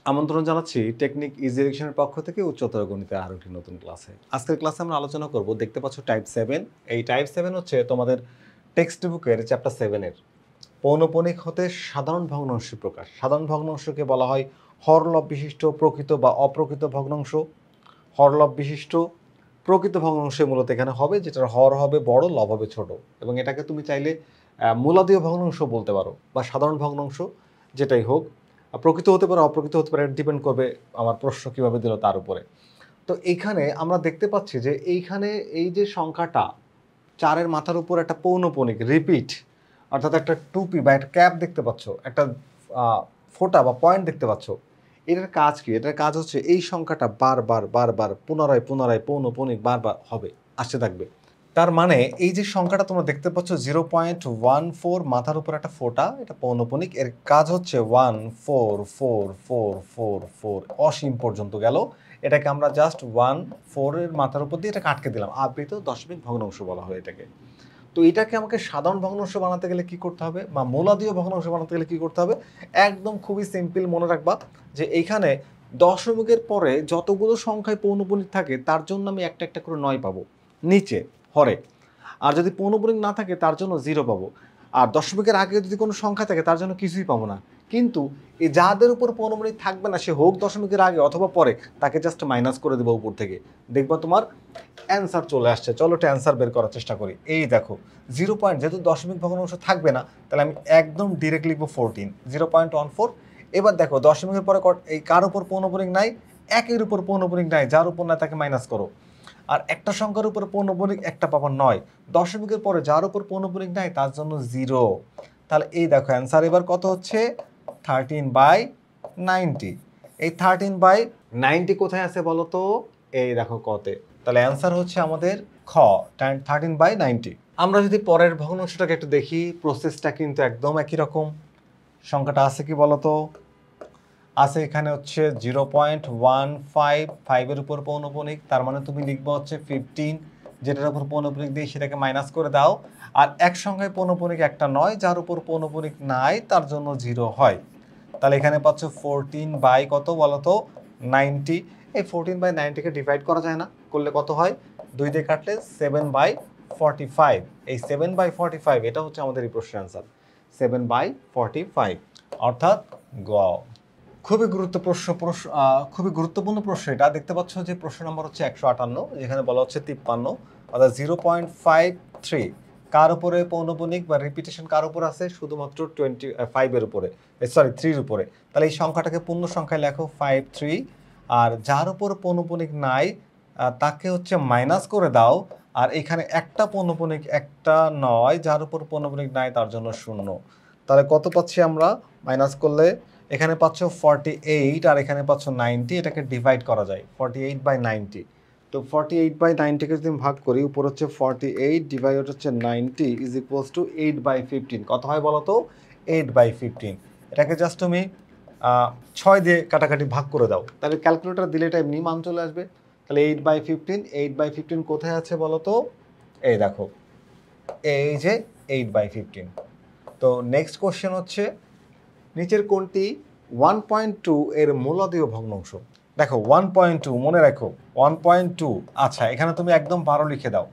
আমন্ত্রণ জানাচ্ছি technique easy এডুকেশনের পক্ষ থেকে উচ্চতর গণিতের আরও একটি নতুন ক্লাসে। আজকের ক্লাসে আমরা আলোচনা করব, দেখতে পাচ্ছ টাইপ 7। এই টাইপ 7 হচ্ছে তোমাদের টেক্সট বুকের চ্যাপ্টার 7-এর পৌনঃপুনিক হতে সাধারণ ভগ্নাংশের প্রকাশ। সাধারণ ভগ্নাংশকে বলা হয় হরলব বিশিষ্ট প্রকৃত বা অপ্রকৃত ভগ্নাংশ। হরলব বিশিষ্ট প্রকৃত ভগ্নাংশে মূলত এখানে হবে, যেটার হর হবে বড়, লব হবে ছোট, এবং এটাকে তুমি চাইলে মূলাদীয় ভগ্নাংশ বলতে পারো বা সাধারণ ভগ্নাংশ, যেটাই হোক। প্রকৃত হতে পারে, অপ্রকৃত হতে পারে, ডিপেন্ড করবে আমার প্রশ্ন কীভাবে দিল তার উপরে। তো এইখানে আমরা দেখতে পাচ্ছি যে এইখানে এই যে সংখ্যাটা 4-এর মাথার উপর একটা পৌনঃপুনিক রিপিট, অর্থাৎ একটা টুপি বা একটা ক্যাপ দেখতে পাচ্ছ, একটা ফোঁটা বা পয়েন্ট দেখতে পাচ্ছ। এটার কাজ কি? এটার কাজ হচ্ছে এই সংখ্যাটা বারবার বারবার পুনরায় পুনরায় পৌনঃপুনিক বারবার হবে, আসতে থাকবে। তার মানে এই যে সংখ্যাটা তোমরা দেখতে পাচ্ছ 0.14 মাথার উপর একটা ফোঁটা, এটা পৌনঃপুনিক। এর কাজ হচ্ছে 1 4 4 4 4 4 অসীম পর্যন্ত গেল। এটাকে আমরা জাস্ট 1 4-এর মাথার উপর দিয়ে এটাকে আটকে দিলাম। আবৃত দশমিক ভগ্নাংশ বলা হয় এটাকে। তো এটাকে আমাকে সাধারণ ভগ্নাংশ বানাতে গেলে কি করতে হবে, বা মূলাদীয় ভগ্নাংশ বানাতে গেলে কি করতে হবে? একদম খুবই সিম্পল, মনে রাখবা যে এইখানে দশমিকের পরে যতগুলো সংখ্যায় পৌনঃপুনিক থাকে তার জন্য আমি একটা একটা করে 9 পাবো নিচে হরে। আর যদি পৌনঃপুনিক না থাকে তার জন্য 0 পাবো। আর দশমিকের আগে যদি কোনো সংখ্যা থাকে তার জন্য কিছুই পাবো না। কিন্তু এই যাদের উপর পৌনঃপুনিক থাকবে না, সে হোক দশমিকের আগে অথবা পরে, তাকে জাস্ট মাইনাস করে দেবো উপর থেকে। দেখবা তোমার অ্যান্সার চলে আসছে। চলো একটা অ্যান্সার বের করার চেষ্টা করি। এই দেখো 0 পয়েন্ট, যেহেতু দশমিক ভগ্নাংশ থাকবে না, তাহলে আমি একদম ডিরেক্ট লিখবো 14, 0.14। এবার দেখো দশমিকের পরে এই কার উপর পৌনঃপুনিক নাই? একের উপর পৌনঃপুনিক নাই, যার উপর নাই তাকে মাইনাস করো। আর একটা সংখ্যার উপর পৌনঃপুনিক একটা পাবা 9, দশমিকের পরে যার উপর পৌনঃপুনিক নাই তার জন্য 0। তাহলে এই দেখো অ্যান্সার এবার কত হচ্ছে? 13/90। এই 13/90 কোথায় আছে বলো তো? এই দেখো কতে। তাহলে অ্যান্সার হচ্ছে আমাদের খ, 13/90। আমরা যদি পরের ভগ্নাংশটাকে একটু দেখি, প্রসেসটা কিন্তু একদম একই রকম। সংখ্যাটা আছে কি বলতো? আছে এখানে হচ্ছে 0.155-এর উপর পৌনঃপুনিক, তার মানে তুমি লিখবো হচ্ছে 15, যেটার উপর পৌনঃপুনিক দিয়ে সেটাকে মাইনাস করে দাও। আর এক সংখ্যায় পৌনঃপুনিক একটা 9, যার উপর পৌনঃপুনিক নাই তার জন্য 0 হয়। তাহলে এখানে পাচ্ছ 14 কত বলতো? 90। এই 14/90-কে ডিভাইড করা যায় না, করলে কত হয়? 2 দিয়ে কাটলে 7/45। এই 7/45 এটা হচ্ছে আমাদের এই প্রশ্নের অ্যান্সার, 7/45, অর্থাৎ গ। খুবই খুবই গুরুত্বপূর্ণ প্রশ্ন এটা। দেখতে পাচ্ছ যে প্রশ্ন নম্বর হচ্ছে 158, যেখানে বলা হচ্ছে 53, অর্থাৎ 0.53 কার উপরে পৌনঃপুনিক বা রিপিটেশন কার উপর আছে? শুধুমাত্র 25-এর উপরে, সরি 3-এর উপরে। তাহলে এই সংখ্যাটাকে পূর্ণ সংখ্যায় লেখো 53, আর যার উপর পৌনঃপুনিক নাই তাকে হচ্ছে মাইনাস করে দাও। আর এখানে একটা পৌনঃপুনিক একটা 9, যার উপর পৌনঃপুনিক নাই তার জন্য 0। তাহলে কত পাচ্ছি আমরা মাইনাস করলে? এখানে পাচ্ছ 48 আর এখানে পাচ্ছ 90। এটাকে ডিভাইড করা যায় 48/90। তো 48/90-কে যদি ভাগ করি, উপর হচ্ছে 48 ডিভাইড হচ্ছে 90 ইজ ইকুয়ালস টু 8/15। কত হয় বলো তো? 8/15। এটাকে জাস্ট তুমি 6 দিয়ে কাটাকাটি ভাগ করে দাও, তাহলে ক্যালকুলেটর দিলে এটা এমনি মান চলে আসবে। তাহলে 8/15, 8/15 কোথায় আছে বলো তো? এই দেখো, এই যে 8/15। তো নেক্সট কোশ্চেন হচ্ছে, নিচের কোনটি 1.2 এর মূলাদীয় ভগ্নাংশ? দেখো 1.2 মনে রাখো, 1.2। আচ্ছা, এখানে তুমি একদম 12 লিখে দাও।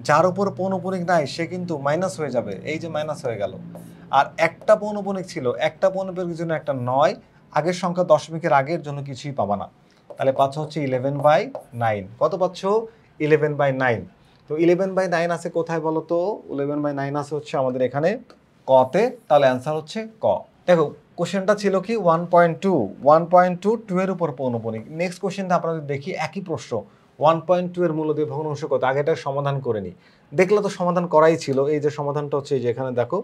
যার উপর পৌনঃপুনিক নাই সে কিন্তু মাইনাস হয়ে যাবে, এই যে মাইনাস হয়ে গেল। আর একটা পৌনঃপুনিক ছিল, একটা পৌনঃপুনিকের জন্য একটা 9, আগের সংখ্যা দশমিকের আগের জন্য কিছুই পাবা না। তাহলে পাচ্ছ হচ্ছে 11/9। কত পাচ্ছ? 11/9। তো 11/9 আছে কোথায় বলো তো? 11/9 আছে হচ্ছে আমাদের এখানে কতে। তাহলে অ্যান্সার হচ্ছে ক। দেখো কোশ্চেনটা ছিল কি 1.2 2 এর উপর পৌনঃপুনিক। নেক্সট কোশ্চেনটা আমরা দেখি একই প্রশ্ন, 1.2 এর মূলদীয় ভগ্নাংশ কত? আগে এটা সমাধান করে নি, দেখলে তো সমাধান করাই ছিল। এই যে সমাধানটা হচ্ছে এই যে এখানে দেখো,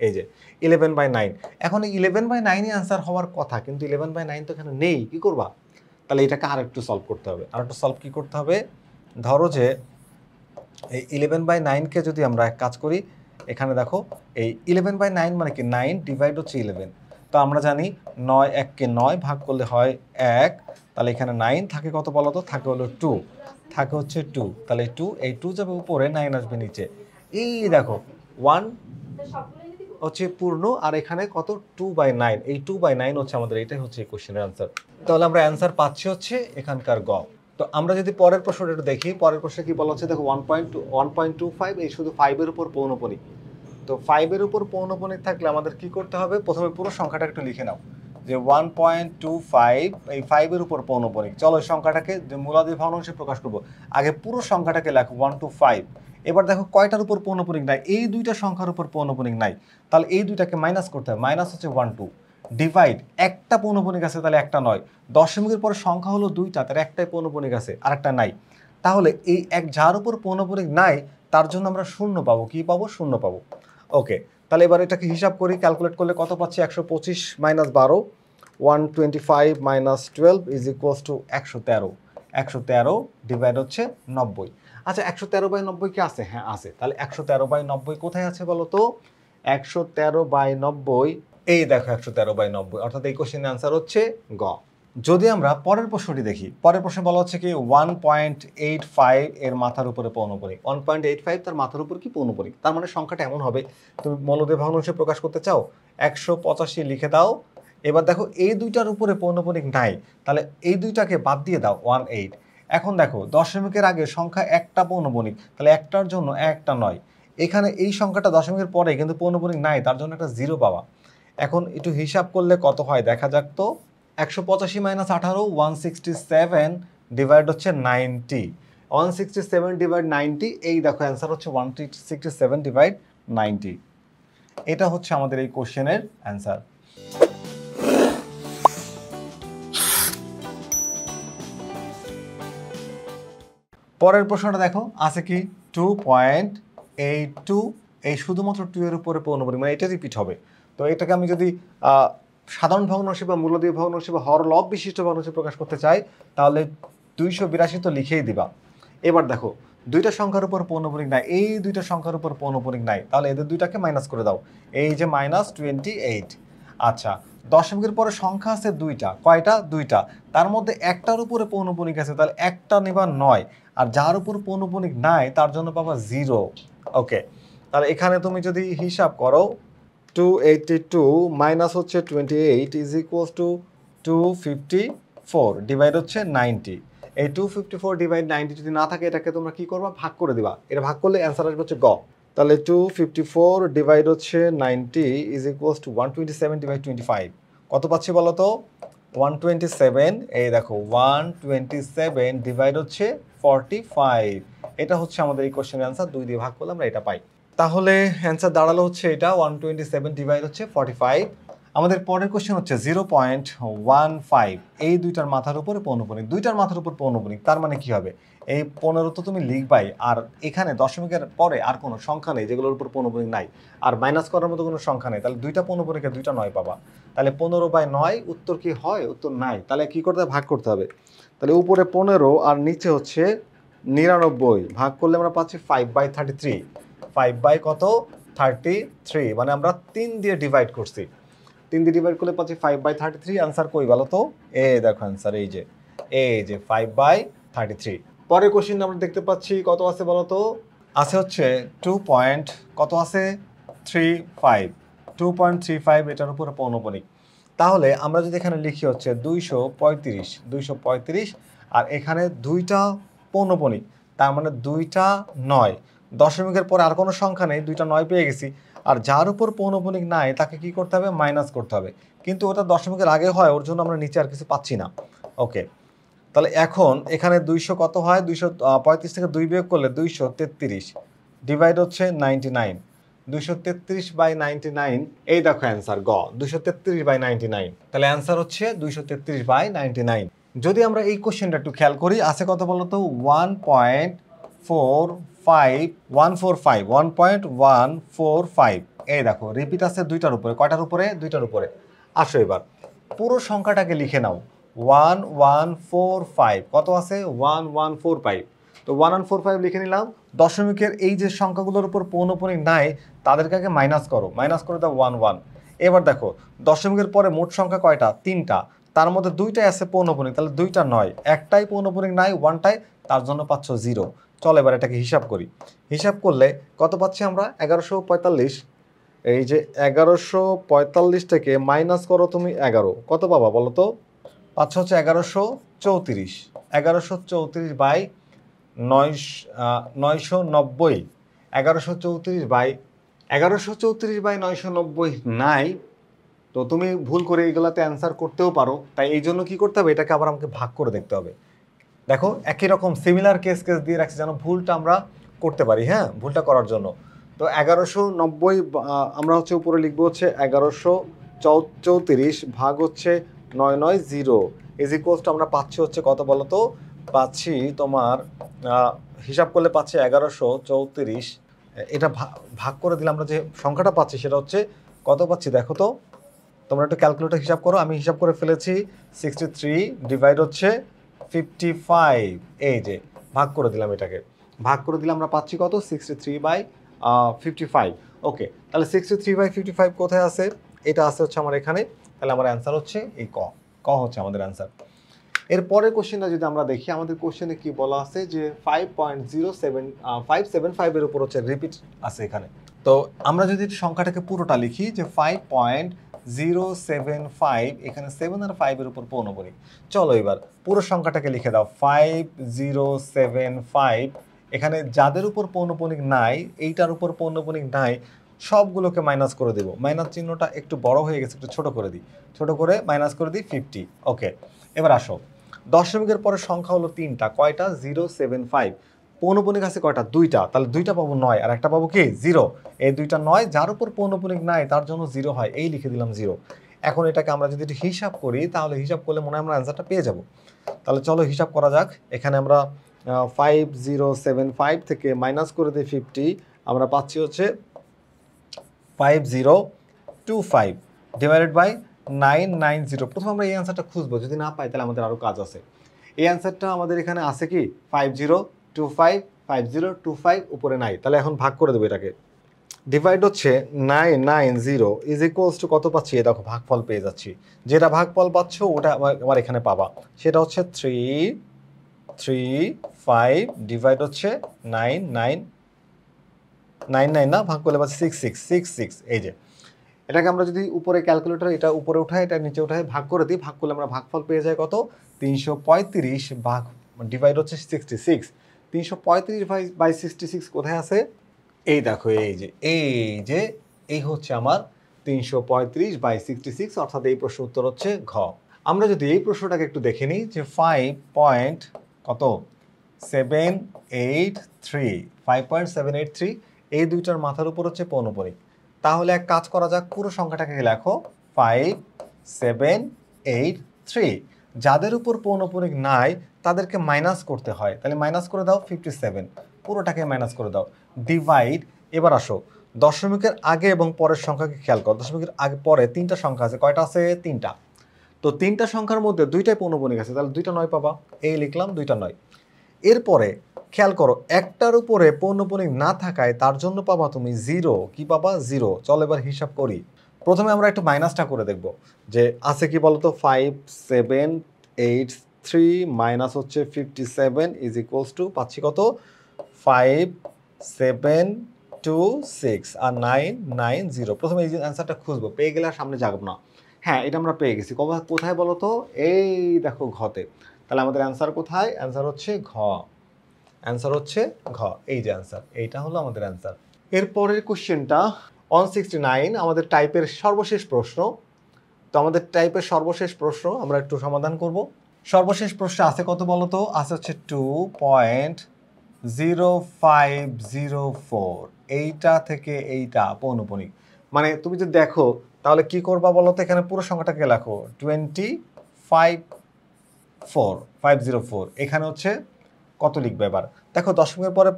এই যে 11/9। এখন এই 11/9-ই অ্যান্সার হওয়ার কথা, কিন্তু 11/9 তো এখানে নেই, কি করবা? তাহলে এটাকে আরেকটু সলভ করতে হবে। আরেকটু সলভ কি করতে হবে? ধরো যে এই 11/9-কে যদি আমরা এক কাজ করি, এখানে দেখো এই 11/9 মানে কি 9 ডিভাইড হচ্ছে 11। তো আমরা জানি 9 1-কে 9 ভাগ করলে হয় 1। তাহলে এখানে 9 থাকে কত বলো তো? থাকে হলো 2, থাকে হচ্ছে 2। তাহলে 2, এই 2 যাবে উপরে, 9 আসবে নিচে। এই দেখো 1, হচ্ছে পূর্ণ, আর এখানে কত 2/9, এই 2/9 হচ্ছে আমাদের, এটাই হচ্ছে এই কোশ্চেনের অ্যান্সার। তাহলে আমরা অ্যান্সার পাচ্ছি হচ্ছে এখানকার গ। তো আমরা যদি পরের প্রশ্নটা একটু দেখি, পরের প্রশ্নে কি বলা হচ্ছে দেখো 1.25, এই শুধু 5 এর উপর পৌনঃপুনিক। তো 5 এর উপর পৌনঃপুনিক থাকলে আমাদের কি করতে হবে, প্রথমে পুরো সংখ্যাটা একটু লিখে নাও যে 1.25 এই 5 এর উপর পৌনঃপুনিক। চলো এই সংখ্যাটাকে যে মূলাদি ভগ্নাংশে প্রকাশ করব, আগে পুরো সংখ্যাটাকে লেখো 1 to 5। এবার দেখো কয়টার উপর পৌনঃপুনিক নাই, এই দুইটা সংখ্যার উপর পৌনঃপুনিক নাই, তাহলে এই দুইটাকে মাইনাস করতে হবে, মাইনাস হচ্ছে 1 2, ডিভাইড একটা পৌনঃপুনিক আছে তাহলে একটা নয়, দশমিকের পরে সংখ্যা হলো দুইটা, তার একটাই পৌনঃপুনিক আছে আর একটা নাই, তাহলে এই এক যার উপর পৌনঃপুনিক নাই তার জন্য আমরা শূন্য পাবো, কি পাবো, শূন্য পাবো। ওকে, তাহলে এবার এটাকে হিসাব করি, ক্যালকুলেট করলে কত পাচ্ছি, 125 minus 12, 125 minus 12 is equals to 113, 113 divide হচ্ছে 90। আচ্ছা 113/90 কি আছে, হ্যাঁ আছে, তাহলে 113/90 কোথায় আছে বলো তো, 113/90 এই দেখো 113/90, অর্থাৎ এই কোশ্চেনের আনসার হচ্ছে গ। যদি আমরা পরের প্রশ্নটি দেখি, পরের প্রশ্নে বলা হচ্ছে কি 1.85 এর মাথার উপরে পৌনঃপুনিক, 1.85 তার মাথার উপর কি পৌনঃপুনিক, তার মানে সংখ্যাটা এমন হবে, তুমি মৌলদের ভগ্নাংশে প্রকাশ করতে চাও 185 লিখে দাও। এবার দেখো এই দুইটার উপরে পৌনঃপুনিক নাই, তাহলে এই দুইটাকে বাদ দিয়ে দাও 18। এখন দেখো দশমিকের আগে সংখ্যা একটা পৌনঃপুনিক, তাহলে একটার জন্য একটা নয়, এখানে এই সংখ্যাটা দশমিকের পরে কিন্তু পৌনঃপুনিক নাই, তার জন্য একটা জিরো পাওয়া। এখন একটু হিসাব করলে কত হয় দেখা যাক তো, 185 মাইনাস 18 167 ডিভাইড হচ্ছে 90, 167 ডিভাইড 90, এই দেখো অ্যান্সার হচ্ছে 167 ডিভাইড 90, এটা হচ্ছে আমাদের এই কোশ্চেনের অ্যান্সার। পরের প্রশ্নটা দেখো আছে কি 2.82, এই শুধুমাত্র 2 এর উপরে পৌনঃপুনিক, মানে এটা রিপিট হবে। তো এটাকে আমি যদি সাধারণ ভগ্নাংশে বা মূলদীয় ভগ্নাংশে বা হরলব বিশিষ্ট ভগ্নাংশে প্রকাশ করতে চাই তাহলে 282 তো লিখেই দিবা। এবার দেখো দুইটা সংখ্যার উপর পৌনঃপুনিক নাই, এই দুইটা সংখ্যার উপর পৌনঃপুনিক নাই, তাহলে এদের দুইটাকে মাইনাস করে দাও, এই যে -28। আচ্ছা দশমিকের পরে সংখ্যা আছে দুইটা, কয়টা, দুইটা, তার মধ্যে একটার উপরে পৌনঃপুনিক আছে, তাহলে একটা নেবার 9, আর যার উপর পৌনঃপুনিক নাই তার জন্য পাবা 0। ওকে, তাহলে এখানে তুমি যদি হিসাব করো 282 মাইনাস হচ্ছে 28 ইজ ইকুয়ালস টু 254 ডিভাইড হচ্ছে 90। এই 254 ডিভাইড 90 যদি না থাকে এটাকে তোমরা কি করবা, ভাগ করে দিবা, এটা ভাগ করলে অ্যান্সার আসবে হচ্ছে গ। তাহলে 254 ডিভাইড হচ্ছে 90 ইজ ইকুয়ালস টু 127 ডিভাইড 25, কত পাচ্ছি বলো তো, 127, এই দেখো 127 ডিভাইড হচ্ছে 45, এটা হচ্ছে আমাদের এই কোশ্চেনের অ্যান্সার, 2 দিয়ে ভাগ করলে আমরা এটা পাই। তাহলে অ্যান্সার দাঁড়ালো হচ্ছে এটা 127 ডিভাইড হচ্ছে 45। আমাদের পরের কোশ্চেন হচ্ছে 0.15, এই দুইটার মাথার উপরে পৌনঃপুনিক, দুইটার মাথার উপর পৌনঃপুনিক, তার মানে কি হবে, এই 15 তো তুমি লিখবাই, আর এখানে দশমিকের পরে আর কোনো সংখ্যা নেই যেগুলোর উপর পৌনঃপুনিক নাই, আর মাইনাস করার মতো কোনো সংখ্যা নেই, তাহলে দুইটা পৌনঃপুনিকে দুইটা 9 পাবা, তাহলে 15/9 উত্তর কি হয়, উত্তর নাই, তাহলে কি করতে হবে, ভাগ করতে হবে। তাহলে উপরে 15 আর নিচে হচ্ছে 99, ভাগ করলে আমরা পাচ্ছি 5/33, 5 বাই কত 33, মানে আমরা 3 দিয়ে ডিভাইড করছি, 3 দিয়ে ডিভাইড করলে পাচ্ছি 5/33, আনসার কই বলো তো, এই দেখো আনসার এই যে 5/33। পরের কোশ্চেন আমরা দেখতে পাচ্ছি কত আছে বলো তো, আছে হচ্ছে 2 পয়েন্ট কত আছে 35, 2.35 এটার উপরে পৌনঃপুনিক। তাহলে আমরা যদি এখানে লিখি হচ্ছে 235, আর এখানে দুইটা পৌনঃপুনিক, তার মানে দুইটা 9, দশমিকের পরে আর কোনো সংখ্যা নেই, দুইটা 9 পেয়ে গেছি, আর যার উপর পৌনঃপুনিক নাই তাকে কি করতে হবে, মাইনাস করতে হবে, কিন্তু ওটা দশমিকের আগে হয়, ওর জন্য আমরা নিচে আর কিছু পাচ্ছি না। ওকে, তাহলে এখন এখানে 200 কত হয়, 235 থেকে 2 বিয়োগ করলে 233 ডিভাইড হচ্ছে 99, 233/99, এই দেখো অ্যান্সার গ 233/99, তাহলে অ্যান্সার হচ্ছে 233/99। যদি আমরা এই কোশ্চেনটা একটু খেয়াল করি আছে কত বলতো 1.145, এই দেখো রিপিট আছে দুইটার উপরে, কয়টার উপরে, দুইটার উপরে। আসো এবার পুরো সংখ্যাটাকে লিখে নাও 1145, কত আছে 1145, তো 1145 লিখে নিলাম, দশমিকের এই যে সংখ্যাগুলোর উপর পৌনঃপুনিক নাই তাদেরকে আগে মাইনাস করো, মাইনাস করে দাও 11। এবার দেখো দশমিকের পরে মোট সংখ্যা কয়টা, 3টা, তার মধ্যে দুইটাই আছে পৌনঃপুনিক, তাহলে দুইটা 9, একটাই পৌনঃপুনিক নাই 1টাই, তার জন্য পাচ্ছ 0। চল এবার এটাকে হিসাব করি, হিসাব করলে কত পাচ্ছি আমরা 1145, এই যে 1145 থেকে মাইনাস করো তুমি 11, কত পাবা বলো তো? পাচ্ছ হচ্ছে 1134। 1134 বাই 990। 1134 বাই 990 তো তুমি ভুল করে এইগুলাতে অ্যান্সার করতেও পারো, তাই এই জন্য কি করতে হবে, এটাকে আবার আমাকে ভাগ করে দেখতে হবে। দেখো একই রকম সিমিলার কেস দিয়ে রাখছি যেন ভুলটা আমরা করতে পারি। হ্যাঁ, ভুলটা করার জন্য তো 1190 আমরা হচ্ছে উপরে লিখবো হচ্ছে 1134 ভাগ হচ্ছে 990 ইজ ইকুয়ালস টু আমরা পাচ্ছি হচ্ছে কত বলো তো? পাচ্ছি তোমার হিসাব করলে পাচ্ছি 1134। এটা ভাগ করে দিলে আমরা যে সংখ্যাটা পাচ্ছি সেটা হচ্ছে কত পাচ্ছি দেখো তো, তোমরা একটু ক্যালকুলেটর হিসাব করো। আমি হিসাব করে ফেলেছি 63 ডিভাইড হচ্ছে 55। এই যে ভাগ করে দিলাম, এটাকে ভাগ করে দিলে আমরা পাচ্ছি কত? 63/55। ওকে, তাহলে 63/55 কোথায় আছে? এটা আছে হচ্ছে আমার এখানে। তাহলে আমার অ্যান্সার হচ্ছে এই ক। ক হচ্ছে আমাদের অ্যান্সার। এর পরের কোশ্চেনটা যদি আমরা দেখি, আমাদের কোশ্চেনে কি বলা আছে যে 5.575 এর উপর হচ্ছে রিপিট আছে এখানে। তো আমরা যদি সংখ্যাটাকে পুরোটা লিখি যে 5.075, এখানে 7 আর 5 এর উপর পৌনঃপুনিক। চলো এবার পুরো সংখ্যাটাকে লিখে দাও 5075। এখানে যাদের উপর পৌনঃপুনিক নাই, এইটার উপর পৌনঃপুনিক নাই, সবগুলোকে মাইনাস করে দেব। মাইনাস চিহ্নটা একটু বড় হয়ে গেছে, একটু ছোট করে দিই, ছোট করে মাইনাস করে দিই 50। ওকে, এবার আসো দশমিকের পরে সংখ্যা হলো তিনটা, কয়টা? 075। পৌনঃপুনিক আছে কয়টা? দুইটা, তাহলে দুইটা পাবো 9 আর একটা পাবো কি? 0। এই দুইটা 9, যার উপর পৌনঃপুনিক নাই তার জন্য 0 হয়, এই লিখে দিলাম 0। এখন এটাকে আমরা যদি হিসাব করি, তাহলে হিসাব করলে মনে হয় আমরা অ্যান্সারটা পেয়ে যাব। তাহলে চলো হিসাব করা যাক। এখানে আমরা 5075 থেকে মাইনাস করে দিই 50, আমরা পাচ্ছি হচ্ছে 5025 ডিভাইডেড বাই 990। প্রথমে আমরা এই অ্যান্সারটা খুঁজবো, যদি না পাই তাহলে আমাদের আরও কাজ আছে। এই অ্যান্সারটা আমাদের এখানে আছে কি 5025 উপরে নাই, তাহলে এখন ভাগ করে দেবো এটাকে। ডিভাইড হচ্ছে 990 ইজ ইকুয়ালস টু কত পাচ্ছি? দেখো ভাগফল পেয়ে যাচ্ছি, যেটা ভাগফল পাচ্ছ ওটা আমার এখানে পাবা, সেটা হচ্ছে 335 ডিভাইড হচ্ছে 99 না, ভাগ করলে পাচ্ছি 66। এই যে এটাকে আমরা যদি উপরে ক্যালকুলেটর এটা উপরে উঠাই, এটা নিচে উঠাই, ভাগ করে দিই, ভাগ করলে আমরা ভাগফল পেয়ে যাই কত? 335 ভাগ ডিভাইড হচ্ছে 66। 335/66 কোথায় আছে? এই দেখো, এই হচ্ছে আমার 335/66, অর্থাৎ এই প্রশ্ন উত্তর হচ্ছে ঘ। আমরা যদি এই প্রশ্নটাকে একটু দেখে নিই যে 5.783 এই দুইটার মাথার উপর হচ্ছে পৌনঃপুনিক। তাহলে এক কাজ করা যাক, পুরো সংখ্যাটাকে লেখো 5783। যাদের উপর পৌনঃপুনিক নাই তাদেরকে মাইনাস করতে হয়, তাহলে মাইনাস করে দাও 57, পুরোটাকে মাইনাস করে দাও, ডিভাইড। এবার আসো দশমিকের আগে এবং পরের সংখ্যাকে খেয়াল করো। দশমিকের আগে পরে তিনটা সংখ্যা আছে, কয়টা আছে? তিনটা। তো তিনটা সংখ্যার মধ্যে দুইটাই পৌনঃপুনিক আছে, তাহলে দুইটা 9 পাবা, এই লিখলাম দুইটা 9। এরপরে খেয়াল করো একটার উপরে পৌনঃপুনিক না থাকায় তার জন্য পাবা তুমি 0। কি পাবা? 0। চলো এবার হিসাব করি। প্রথমে আমরা একটু মাইনাসটা করে দেখব যে আছে কি বলতো। 5783 মাইনাস হচ্ছে 57 ইজ ইকুয়ালস টু পাচ্ছি কত? 5726 আর 990। প্রথমে এই যে অ্যান্সারটা খুঁজবো, পেয়ে গেলে আর সামনে যাব না। হ্যাঁ, এটা আমরা পেয়ে গেছি। কোথায় বলো তো? এই দেখো ঘতে। তাহলে আমাদের অ্যান্সার কোথায়? অ্যান্সার হচ্ছে ঘ। অ্যান্সার হচ্ছে ঘ, এই যে অ্যান্সার, এইটা হলো আমাদের অ্যান্সার। এরপরের কোশ্চেনটা 169, আমাদের টাইপের সর্বশেষ প্রশ্ন। তো আমাদের টাইপের সর্বশেষ প্রশ্ন আমরা একটু সমাধান করব। সর্বশেষ প্রশ্ন আছে কত বলো তো? আছে হচ্ছে 2.0504। এইটা থেকে এইটা পৌনঃপুনিক, মানে তুমি যদি দেখো তাহলে কি করবা বলো তো? এখানে পুরো সংখ্যাটাকে লেখো 25504। এখানে হচ্ছে কত লিখবে এবার? দেখো দশমিকের পরে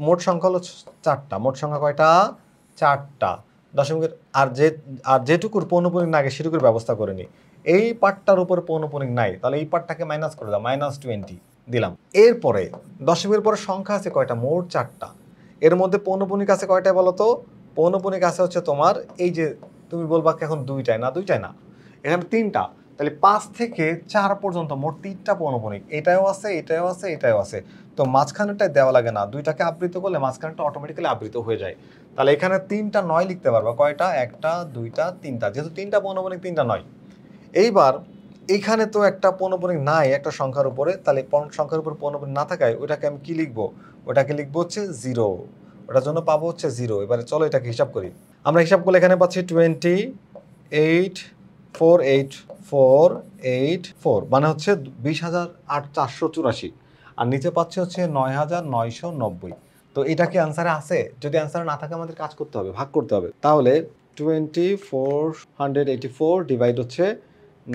মোট সংখ্যা হলো 4টা। মোট সংখ্যা কয়টা? 4টা। দশমিকের আর যেটুকুর পৌনঃপুনিক না আগে সেটুকুর ব্যবস্থা করে নি। এই পার্টটার উপর পৌনঃপুনিক নাই, তাহলে এই পার্টটাকে মাইনাস করে দাও, -20 দিলাম। এরপরে দশমিকের পরে সংখ্যা আছে কয়টা? মোট 4টা। এর মধ্যে পৌনঃপুনিক আছে কয়টা বলো তো? পৌনঃপুনিক আছে হচ্ছে তোমার এই যে, তুমি বলবা এখন দুইটায় না, এখানে 3টা। তাহলে 5 থেকে 4 পর্যন্ত মোট 3টা পৌনঃপুনিক, এটাও আছে, এটাও আছে, এটাও আছে। তো মাঝখানেরটায় দেওয়া লাগে না, দুইটাকে আবৃত করলে মাঝখানেরটা অটোমেটিক্যালি আবৃত হয়ে যায়। তাহলে এখানে 3টা 9 লিখতে পারবা। কয়টা? 1টা 2টা 3টা, যেহেতু 3টা পৌনঃপুনিক 3টা 9। এইবার এইখানে তো একটা পৌনঃপুনিক নাই একটা সংখ্যার উপরে, তাহলে সংখ্যার উপর পৌনঃপুনিক না থাকায় ওটাকে আমি কি লিখবো? ওটাকে লিখবো হচ্ছে 0, ওটার জন্য পাবো হচ্ছে 0। এবারে চলো এটাকে হিসাব করি। আমরা হিসাব করলে এখানে পাচ্ছি 28,484,484, মানে হচ্ছে 20,484, আর নিচে পাচ্ছে হচ্ছে 9,990। তো এটা কি অ্যান্সারে আছে? যদি অ্যান্সারে না থাকে আমাদের কাজ করতে হবে, ভাগ করতে হবে। তাহলে 2484 ডিভাইড হচ্ছে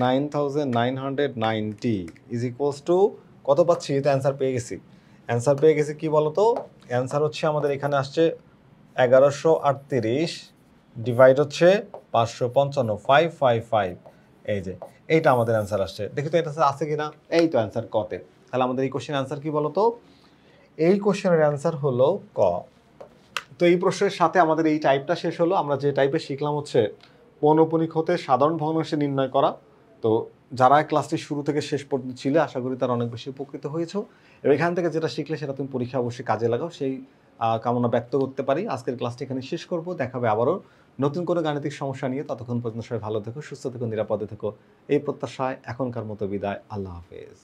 9,990 ইজ ইকুয়ালস টু কত পাচ্ছি? তো অ্যান্সার পেয়ে গেছি। অ্যান্সার পেয়ে গেছি কি বলতো? অ্যান্সার হচ্ছে আমাদের এখানে আসছে 1138 ডিভাইড হচ্ছে 555, 555। এই যে এইটা আমাদের অ্যান্সার আসছে। দেখি তো এটা আছে কিনা। এই তো অ্যান্সার কতে। তাহলে আমাদের এই কোশ্চেনের অ্যান্সার কি বলতো? এই কোশ্চেনের অ্যান্সার হলো ক। তো এই প্রশ্নের সাথে আমাদের এই টাইপটা শেষ হলো। আমরা যে টাইপে শিখলাম হচ্ছে পৌনঃপুনিক হতে সাধারণ ভগ্নাংশ নির্ণয় করা। তো যারা ক্লাসটি শুরু থেকে শেষ পর্যন্ত ছিল, আশা করি তারা অনেক বেশি উপকৃত হয়েছো। এবং এখান থেকে যেটা শিখলে সেটা তুমি পরীক্ষা অবশ্যই কাজে লাগাও, সেই কামনা ব্যক্ত করতে পারি। আজকের ক্লাসটি এখানে শেষ করব। দেখাবে আবারও নতুন কোনো গাণিতিক সমস্যা নিয়ে। ততক্ষণ পর্যন্ত সবাই ভালো থেকো, সুস্থ থেকো, নিরাপদে থেকো, এই প্রত্যাশায় এখনকার মতো বিদায়। আল্লাহ হাফেজ।